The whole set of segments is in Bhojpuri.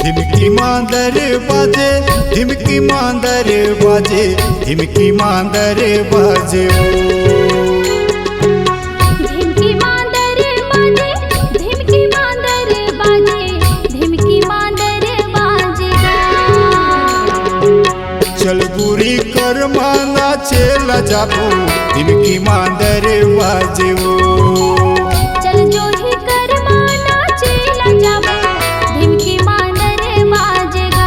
धिमकी मांदर बाजे, धिमकी मांदर बाजे, धिमकी मांदर बाजे धिमकी मांदर बाजे, धिमकी मांदर बाजे, धिमकी मांदर बाजेगा। चल गुरी कर माना चेला जाबो, धिमकी मांदर बाजे चल जो ही कर माना चेला जाबो, धिमकी मांदर बाजेगा।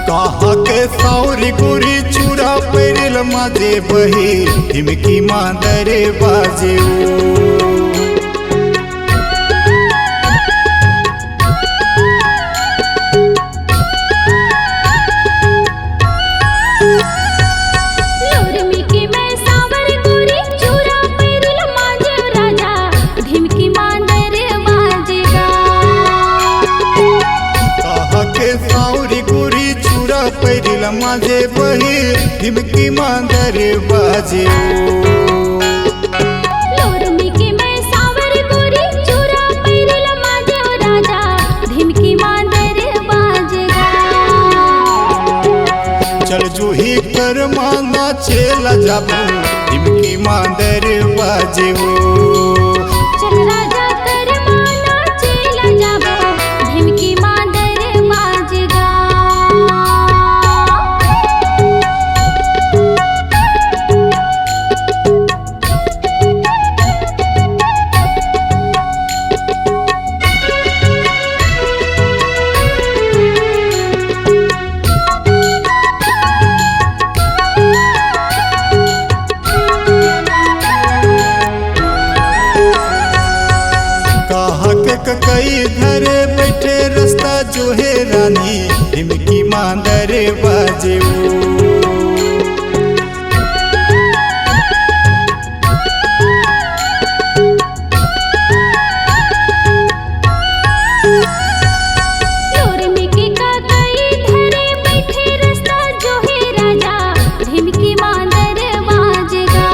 कहा के सावरी गुरी चूरा पैरल माजे बही, धिमकी मांदर बाजे लोरमी के मैं सावर गोरी चूरा पैरल माजे राजा, धिमकी मांदर बाजेगा। कहा के सावरी गुरी चूरा पैरल माजे बही, धिमकी मांदर बाजे लोरमी के मैं सावर गोरी चूरा पैरल माजे राजा, धिमकी मांदर बाजेगा। चल जूही कर माना चेला जाबो, धिमकी मांदर बाजे चल राजा कर माना चेला जाबो, धिमकी मांदर बाजेगा। कहा के कई घरे बैठे रास्ता जो है रानी, धिमकी मांदर बाजे लोरमी के काकाई धरे बैठे रास्ता जो है राजा, धिमकी मांदर बाजेगा।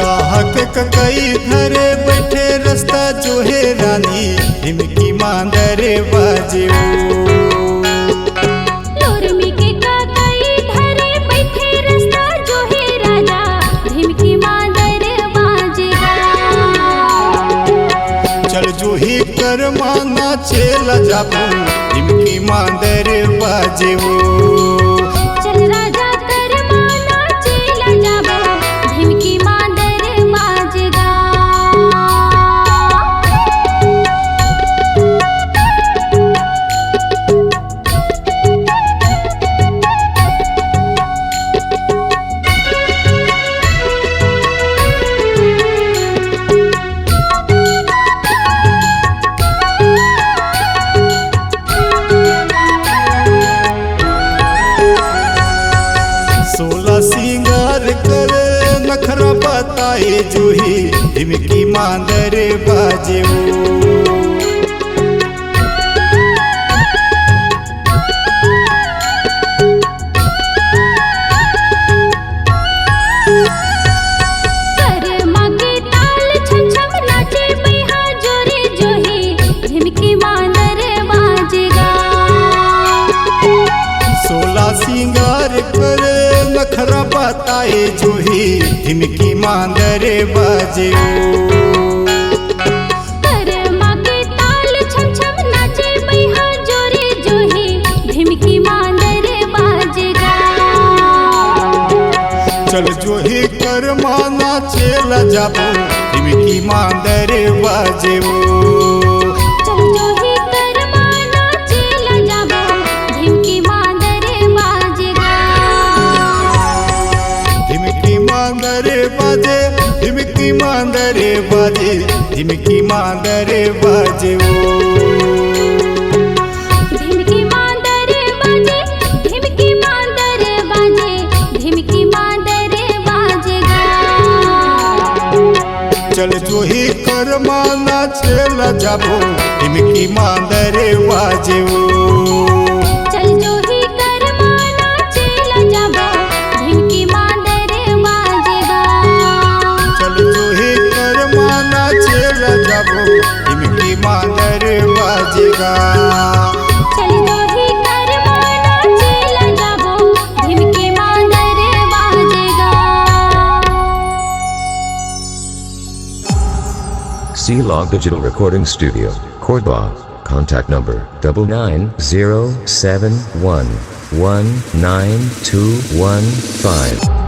कहा के कई घरे बैठे रास्ता जो है रानी, धिमकी मांदर बाजे लोरमी के काकाई धरे बैठे रास्ता जो है राजा, धिमकी मांदर बाजेगा। चल जूही कर माना चेला जाबो, धिमकी मांदर बाजे चल राजा कर माना चेला जाबो, धिमकी मांदर बाजेगा। सोला सिंगार कर नखरा बताए जूही, धिमकी मांदर बाजे करमा के ताल छम छम नाचे बैहा जोरे जोही, धिमकी मांदर बाजेगा। सोला सिंगार कर नखरा बताए जूही, धिमकी मांदर बाजे करमा के ताल छम छम नाचे बैहा जोरे जोही, धिमकी मांदर बाजेगा। चल जूही कर कर्माना चेला जाबो ढिमकी मांदरे बाजेवो चल जो ही करमाना चेला जाबो ढिमकी मांदरे बाजेगा ढिमकी मांदरे बाजे ढिमकी मांदरे बाजे ढिमकी मांदरे बाजेवो ढिमकी मांदरे बाजे ढिमकी मांदरे बाजे ढिमकी मांदरे बाजेगा चल जो ही कर्माना चेला जाबो ढिमकी मांदरे बाजेवो चल जो ही करमाना चेला जाबो ढिमकी मांदरे बाजेगा चल जो ही कर्माना चेला जाबो ढिमकी मांदरे बाजेगा चल जो ही करमाना चेला जाबो ढिमकी मांदरे बाजेगा C-Log Digital Recording Studio, Cordoba. Contact number 99071192115.